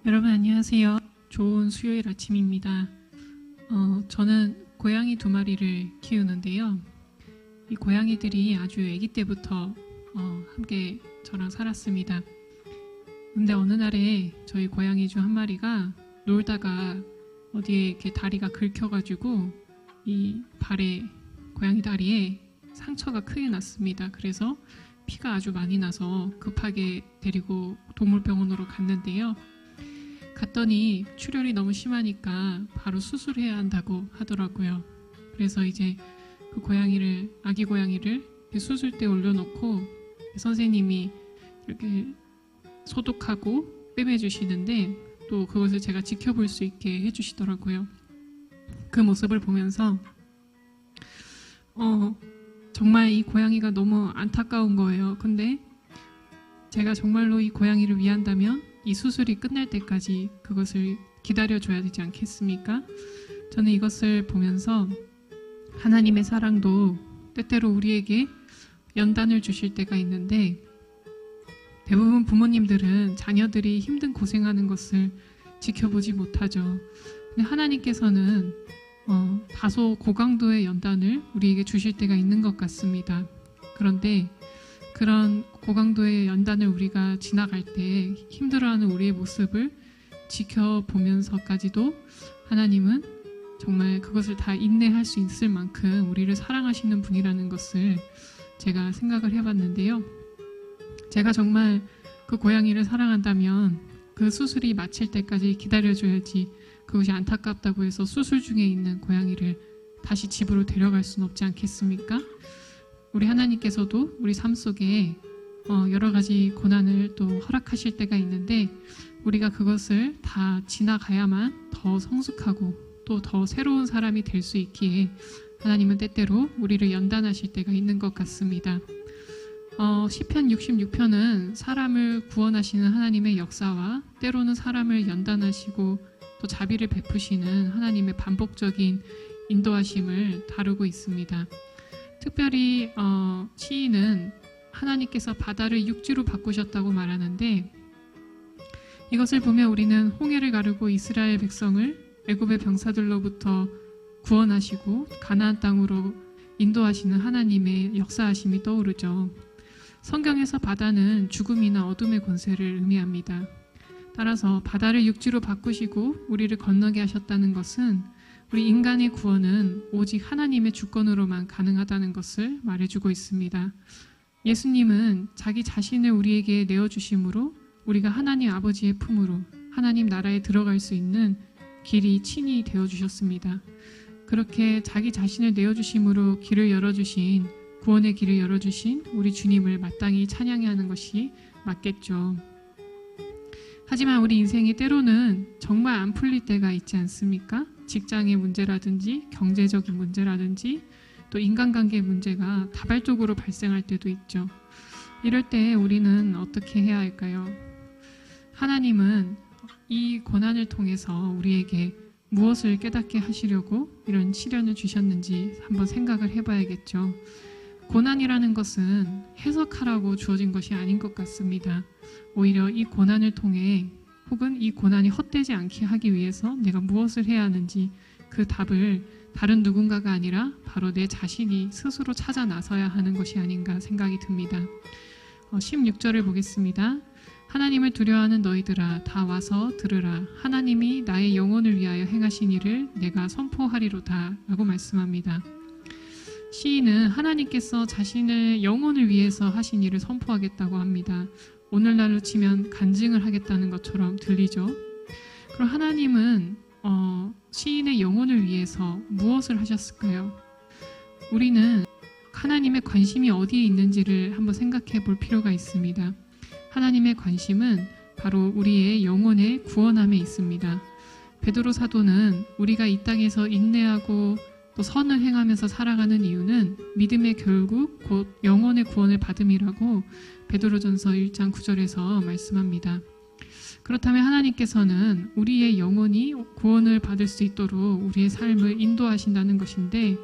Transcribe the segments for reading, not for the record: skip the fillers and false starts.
여러분 안녕하세요. 좋은 수요일 아침입니다. 저는 고양이 2마리를 키우는데요. 이 고양이들이 아주 아기 때부터 함께 저랑 살았습니다. 근데 어느 날에 저희 고양이 중 한 마리가 놀다가 어디에 이렇게 다리가 긁혀가지고 이 고양이 다리에 상처가 크게 났습니다. 그래서 피가 아주 많이 나서 급하게 데리고 동물병원으로 갔는데요. 갔더니 출혈이 너무 심하니까 바로 수술해야 한다고 하더라고요. 그래서 이제 그 아기 고양이를 수술대에 올려놓고 선생님이 이렇게 소독하고 꿰매주시는데 또 그것을 제가 지켜볼 수 있게 해주시더라고요. 그 모습을 보면서 정말 이 고양이가 너무 안타까운 거예요. 근데 제가 정말로 이 고양이를 위한다면 이 수술이 끝날 때까지 그것을 기다려줘야 되지 않겠습니까? 저는 이것을 보면서 하나님의 사랑도 때때로 우리에게 연단을 주실 때가 있는데 대부분 부모님들은 자녀들이 힘든 고생하는 것을 지켜보지 못하죠. 근데 하나님께서는 다소 고강도의 연단을 우리에게 주실 때가 있는 것 같습니다. 그런데 그런 고강도의 연단을 우리가 지나갈 때 힘들어하는 우리의 모습을 지켜보면서까지도 하나님은 정말 그것을 다 인내할 수 있을 만큼 우리를 사랑하시는 분이라는 것을 제가 생각을 해봤는데요. 제가 정말 그 고양이를 사랑한다면 그 수술이 마칠 때까지 기다려줘야지 그것이 안타깝다고 해서 수술 중에 있는 고양이를 다시 집으로 데려갈 수는 없지 않겠습니까? 우리 하나님께서도 우리 삶 속에 여러 가지 고난을 또 허락하실 때가 있는데 우리가 그것을 다 지나가야만 더 성숙하고 또 더 새로운 사람이 될 수 있기에 하나님은 때때로 우리를 연단하실 때가 있는 것 같습니다. 시편 66편은 사람을 구원하시는 하나님의 역사와 때로는 사람을 연단하시고 또 자비를 베푸시는 하나님의 반복적인 인도하심을 다루고 있습니다. 특별히 시인은 하나님께서 바다를 육지로 바꾸셨다고 말하는데 이것을 보면 우리는 홍해를 가르고 이스라엘 백성을 애굽의 병사들로부터 구원하시고 가나안 땅으로 인도하시는 하나님의 역사하심이 떠오르죠. 성경에서 바다는 죽음이나 어둠의 권세를 의미합니다. 따라서 바다를 육지로 바꾸시고 우리를 건너게 하셨다는 것은 우리 인간의 구원은 오직 하나님의 주권으로만 가능하다는 것을 말해주고 있습니다. 예수님은 자기 자신을 우리에게 내어주심으로 우리가 하나님 아버지의 품으로 하나님 나라에 들어갈 수 있는 길이 친히 되어주셨습니다. 그렇게 자기 자신을 내어주심으로 길을 열어주신 구원의 길을 열어주신 우리 주님을 마땅히 찬양해야 하는 것이 맞겠죠. 하지만 우리 인생이 때로는 정말 안 풀릴 때가 있지 않습니까? 직장의 문제라든지 경제적인 문제라든지 또 인간관계의 문제가 다발적으로 발생할 때도 있죠. 이럴 때 우리는 어떻게 해야 할까요? 하나님은 이 고난을 통해서 우리에게 무엇을 깨닫게 하시려고 이런 시련을 주셨는지 한번 생각을 해봐야겠죠. 고난이라는 것은 해석하라고 주어진 것이 아닌 것 같습니다. 오히려 이 고난을 통해 혹은 이 고난이 헛되지 않게 하기 위해서 내가 무엇을 해야 하는지 그 답을 다른 누군가가 아니라 바로 내 자신이 스스로 찾아 나서야 하는 것이 아닌가 생각이 듭니다. 16절을 보겠습니다. 하나님을 두려워하는 너희들아 다 와서 들으라. 하나님이 나의 영혼을 위하여 행하신 일을 내가 선포하리로다 라고 말씀합니다. 시인은 하나님께서 자신의 영혼을 위해서 하신 일을 선포하겠다고 합니다. 오늘날로 치면 간증을 하겠다는 것처럼 들리죠. 그럼 하나님은 시인의 영혼을 위해서 무엇을 하셨을까요? 우리는 하나님의 관심이 어디에 있는지를 한번 생각해 볼 필요가 있습니다. 하나님의 관심은 바로 우리의 영혼의 구원함에 있습니다. 베드로 사도는 우리가 이 땅에서 인내하고 또 선을 행하면서 살아가는 이유는 믿음의 결국 곧 영혼의 구원을 받음이라고 베드로전서 1장 9절에서 말씀합니다. 그렇다면 하나님께서는 우리의 영혼이 구원을 받을 수 있도록 우리의 삶을 인도하신다는 것인데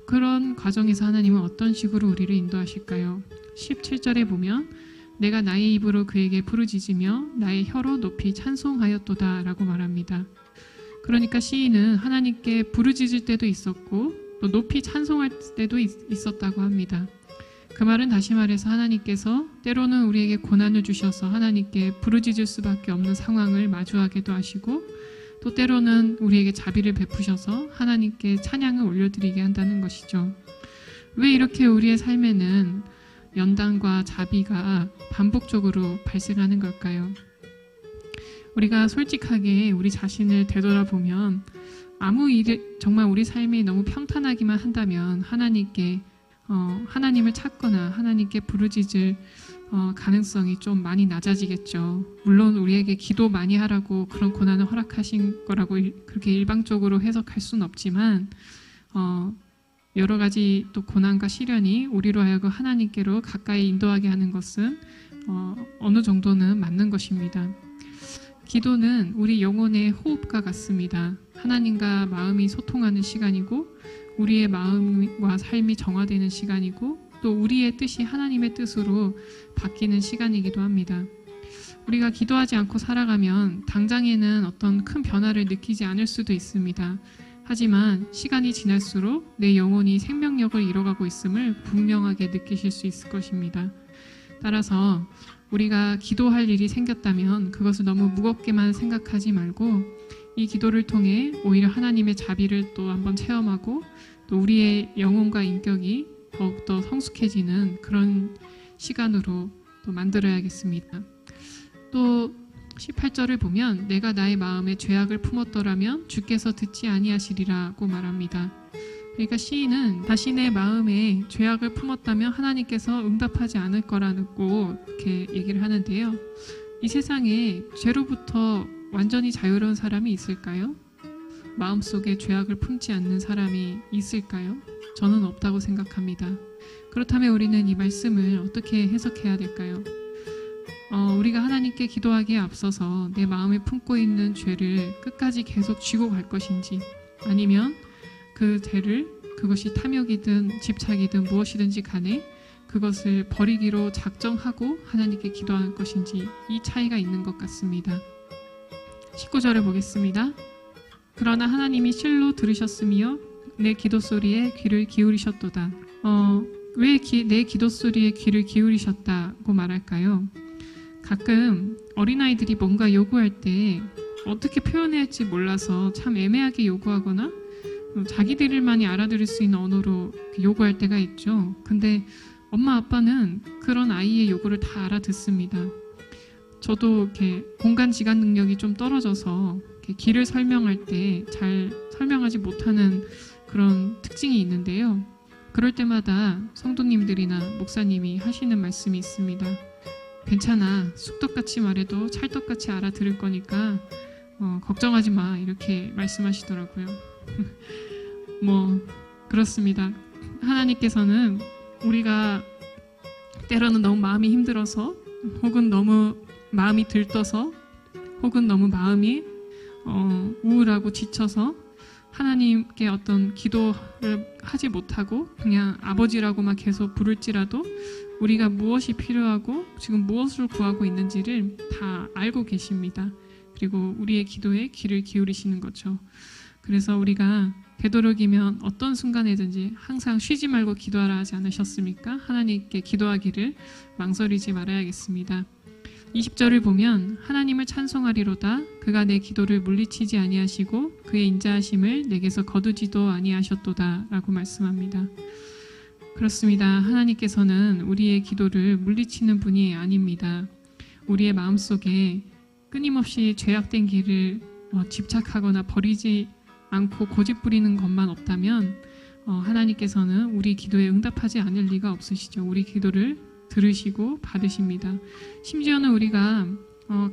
그런 과정에서 하나님은 어떤 식으로 우리를 인도하실까요? 17절에 보면 내가 나의 입으로 그에게 부르짖으며 나의 혀로 높이 찬송하였도다 라고 말합니다. 그러니까 시인은 하나님께 부르짖을 때도 있었고 또 높이 찬송할 때도 있었다고 합니다. 그 말은 다시 말해서 하나님께서 때로는 우리에게 고난을 주셔서 하나님께 부르짖을 수밖에 없는 상황을 마주하기도 하시고 또 때로는 우리에게 자비를 베푸셔서 하나님께 찬양을 올려드리게 한다는 것이죠. 왜 이렇게 우리의 삶에는 연단과 자비가 반복적으로 발생하는 걸까요? 우리가 솔직하게 우리 자신을 되돌아보면 정말 우리 삶이 너무 평탄하기만 한다면 하나님을 찾거나 하나님께 부르짖을 가능성이 좀 많이 낮아지겠죠. 물론 우리에게 기도 많이 하라고 그런 고난을 허락하신 거라고 그렇게 일방적으로 해석할 수는 없지만 여러 가지 또 고난과 시련이 우리로 하여금 하나님께로 가까이 인도하게 하는 것은 어느 정도는 맞는 것입니다. 기도는 우리 영혼의 호흡과 같습니다. 하나님과 마음이 소통하는 시간이고 우리의 마음과 삶이 정화되는 시간이고 또 우리의 뜻이 하나님의 뜻으로 바뀌는 시간이기도 합니다. 우리가 기도하지 않고 살아가면 당장에는 어떤 큰 변화를 느끼지 않을 수도 있습니다. 하지만 시간이 지날수록 내 영혼이 생명력을 잃어가고 있음을 분명하게 느끼실 수 있을 것입니다. 따라서 우리가 기도할 일이 생겼다면 그것을 너무 무겁게만 생각하지 말고 이 기도를 통해 오히려 하나님의 자비를 또 한번 체험하고 또 우리의 영혼과 인격이 더욱더 성숙해지는 그런 시간으로 또 만들어야겠습니다. 또 18절을 보면 내가 나의 마음에 죄악을 품었더라면 주께서 듣지 아니하시리라고 말합니다. 그러니까 시인은 자신의 마음에 죄악을 품었다면 하나님께서 응답하지 않을 거라고 이렇게 얘기를 하는데요. 이 세상에 죄로부터 완전히 자유로운 사람이 있을까요? 마음속에 죄악을 품지 않는 사람이 있을까요? 저는 없다고 생각합니다. 그렇다면 우리는 이 말씀을 어떻게 해석해야 될까요? 우리가 하나님께 기도하기에 앞서서 내 마음에 품고 있는 죄를 끝까지 계속 쥐고 갈 것인지 아니면 그 죄를 그것이 탐욕이든 집착이든 무엇이든지 간에 그것을 버리기로 작정하고 하나님께 기도하는 것인지 이 차이가 있는 것 같습니다. 19절을 보겠습니다. 그러나 하나님이 실로 들으셨으며 내 기도 소리에 귀를 기울이셨도다. 왜 내 기도 소리에 귀를 기울이셨다고 말할까요? 가끔 어린아이들이 뭔가 요구할 때 어떻게 표현해야 할지 몰라서 참 애매하게 요구하거나 자기들만이 알아들을 수 있는 언어로 요구할 때가 있죠. 근데 엄마 아빠는 그런 아이의 요구를 다 알아듣습니다. 저도 이렇게 공간 지각 능력이 좀 떨어져서 이렇게 길을 설명할 때 잘 설명하지 못하는 그런 특징이 있는데요. 그럴 때마다 성도님들이나 목사님이 하시는 말씀이 있습니다. 괜찮아. 쑥떡같이 말해도 찰떡같이 알아들을 거니까 걱정하지 마. 이렇게 말씀하시더라고요. 그렇습니다. 하나님께서는 우리가 때로는 너무 마음이 힘들어서 혹은 너무 마음이 들떠서 혹은 너무 마음이 우울하고 지쳐서 하나님께 어떤 기도를 하지 못하고 그냥 아버지라고만 계속 부를지라도 우리가 무엇이 필요하고 지금 무엇을 구하고 있는지를 다 알고 계십니다. 그리고 우리의 기도에 귀를 기울이시는 거죠. 그래서 우리가 되도록이면 어떤 순간에든지 항상 쉬지 말고 기도하라 하지 않으셨습니까? 하나님께 기도하기를 망설이지 말아야겠습니다. 20절을 보면 하나님을 찬송하리로다. 그가 내 기도를 물리치지 아니하시고 그의 인자하심을 내게서 거두지도 아니하셨도다 라고 말씀합니다. 그렇습니다. 하나님께서는 우리의 기도를 물리치는 분이 아닙니다. 우리의 마음속에 끊임없이 죄악된 길을 집착하거나 버리지 않고 고집부리는 것만 없다면 하나님께서는 우리 기도에 응답하지 않을 리가 없으시죠. 우리 기도를 들으시고 받으십니다. 심지어는 우리가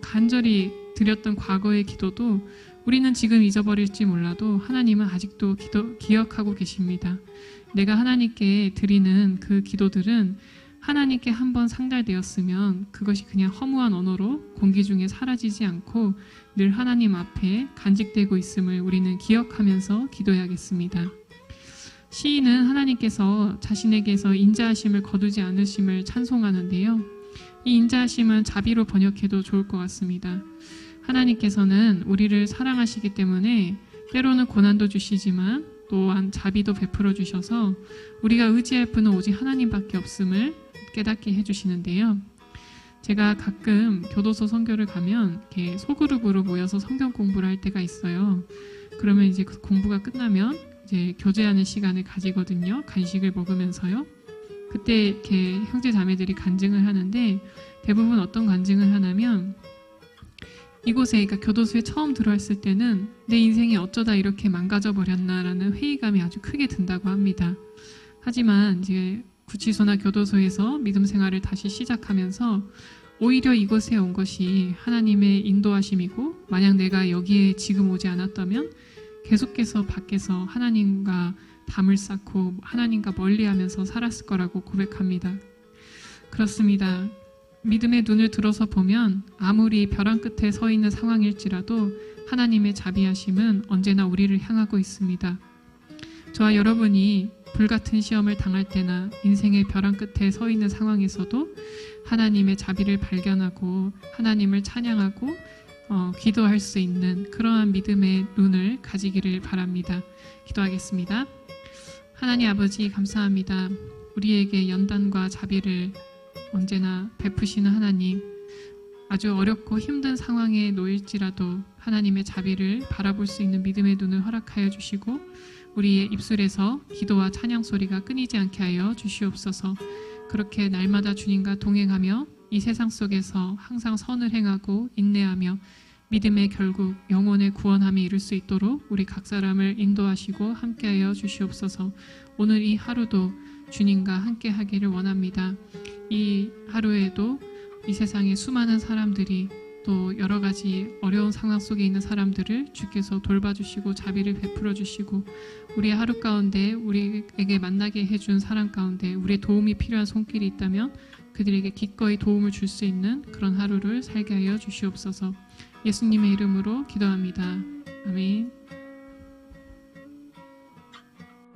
간절히 드렸던 과거의 기도도 우리는 지금 잊어버릴지 몰라도 하나님은 아직도 기억하고 계십니다. 내가 하나님께 드리는 그 기도들은 하나님께 한번 상달되었으면 그것이 그냥 허무한 언어로 공기 중에 사라지지 않고 늘 하나님 앞에 간직되고 있음을 우리는 기억하면서 기도해야겠습니다. 시인은 하나님께서 자신에게서 인자하심을 거두지 않으심을 찬송하는데요. 이 인자하심은 자비로 번역해도 좋을 것 같습니다. 하나님께서는 우리를 사랑하시기 때문에 때로는 고난도 주시지만 또한 자비도 베풀어 주셔서 우리가 의지할 분은 오직 하나님밖에 없음을 깨닫게 해주시는데요. 제가 가끔 교도소 선교를 가면 이렇게 소그룹으로 모여서 성경 공부를 할 때가 있어요. 그러면 이제 그 공부가 끝나면 이제 교제하는 시간을 가지거든요. 간식을 먹으면서요. 그때 이렇게 형제 자매들이 간증을 하는데 대부분 어떤 간증을 하냐면 이곳에 그러니까 교도소에 처음 들어왔을 때는 내 인생이 어쩌다 이렇게 망가져 버렸나라는 회의감이 아주 크게 든다고 합니다. 하지만 이제 구치소나 교도소에서 믿음 생활을 다시 시작하면서 오히려 이곳에 온 것이 하나님의 인도하심이고 만약 내가 여기에 지금 오지 않았다면 계속해서 밖에서 하나님과 담을 쌓고 하나님과 멀리하면서 살았을 거라고 고백합니다. 그렇습니다. 믿음의 눈을 들어서 보면 아무리 벼랑 끝에 서 있는 상황일지라도 하나님의 자비하심은 언제나 우리를 향하고 있습니다. 저와 여러분이 불같은 시험을 당할 때나 인생의 벼랑 끝에 서 있는 상황에서도 하나님의 자비를 발견하고 하나님을 찬양하고 기도할 수 있는 그러한 믿음의 눈을 가지기를 바랍니다. 기도하겠습니다. 하나님 아버지 감사합니다. 우리에게 연단과 자비를 언제나 베푸시는 하나님, 아주 어렵고 힘든 상황에 놓일지라도 하나님의 자비를 바라볼 수 있는 믿음의 눈을 허락하여 주시고 우리의 입술에서 기도와 찬양 소리가 끊이지 않게 하여 주시옵소서. 그렇게 날마다 주님과 동행하며 이 세상 속에서 항상 선을 행하고 인내하며 믿음의 결국 영혼의 구원함에 이를 수 있도록 우리 각 사람을 인도하시고 함께하여 주시옵소서. 오늘 이 하루도 주님과 함께하기를 원합니다. 이 하루에도 이 세상에 수많은 사람들이 또 여러 가지 어려운 상황 속에 있는 사람들을 주께서 돌봐주시고 자비를 베풀어 주시고 우리의 하루 가운데 우리에게 만나게 해준 사람 가운데 우리의 도움이 필요한 손길이 있다면 그들에게 기꺼이 도움을 줄 수 있는 그런 하루를 살게 하여 주시옵소서. 예수님의 이름으로 기도합니다. 아멘.